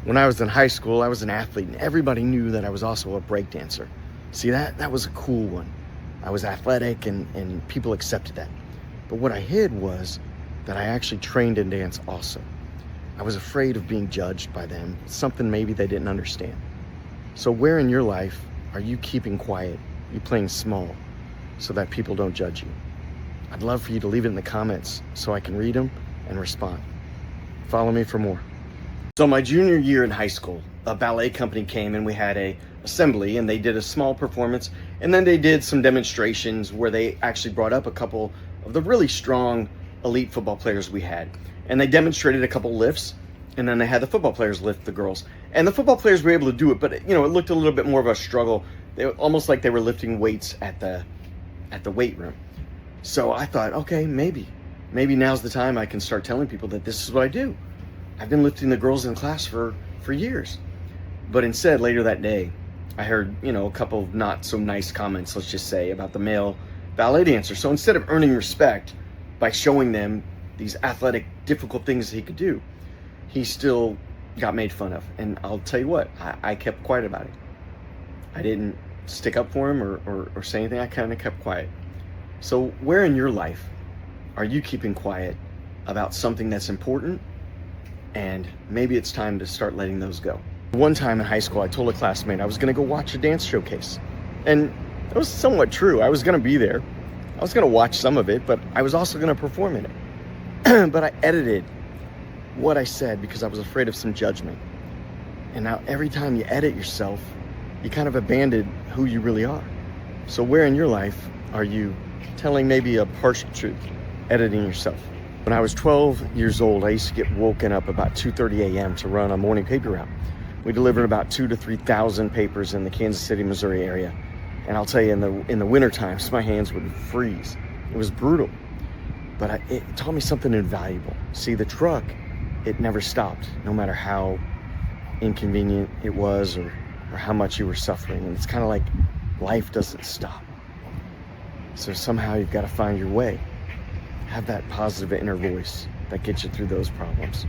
When I was in high school, I was an athlete, and everybody knew that I was also a breakdancer. See, that was a cool one. I was athletic, and people accepted that. But what I hid was that I actually trained in dance also. I was afraid of being judged by them, something maybe they didn't understand. So where in your life are you keeping quiet? Are you playing small so that people don't judge you? I'd love for you to leave it in the comments so I can read them and respond. Follow me for more. So my junior year in high school, a ballet company came and we had a assembly, and they did a small performance, and then they did some demonstrations where they actually brought up a couple of the really strong elite football players we had. And they demonstrated a couple lifts, and then they had the football players lift the girls. And the football players were able to do it, but it looked a little bit more of a struggle. They were almost like they were lifting weights at the weight room. So I thought, okay, maybe now's the time I can start telling people that this is what I do. I've been lifting the girls in class for years. But instead, later that day, I heard, a couple of not so nice comments, let's just say, about the male ballet dancer. So instead of earning respect by showing them these athletic, difficult things he could do, he still got made fun of. And I'll tell you what, I kept quiet about it. I didn't stick up for him or say anything. I kind of kept quiet. So where in your life are you keeping quiet about something that's important? And maybe it's time to start letting those go. One time in high school, I told a classmate I was going to go watch a dance showcase. And it was somewhat true. I was going to be there. I was going to watch some of it, but I was also going to perform in it. But I edited what I said because I was afraid of some judgment. And now every time you edit yourself, you kind of abandon who you really are. So where in your life are you telling maybe a partial truth, editing yourself? When I was 12 years old, I used to get woken up about 2:30 a.m. to run a morning paper route. We delivered about 2,000 to 3,000 papers in the Kansas City, Missouri area. And I'll tell you, in the winter times, my hands would freeze. It was brutal. But it taught me something invaluable. See, the truck, it never stopped, no matter how inconvenient it was or how much you were suffering. And it's kind of like life doesn't stop. So somehow you've got to find your way. Have that positive inner voice that gets you through those problems.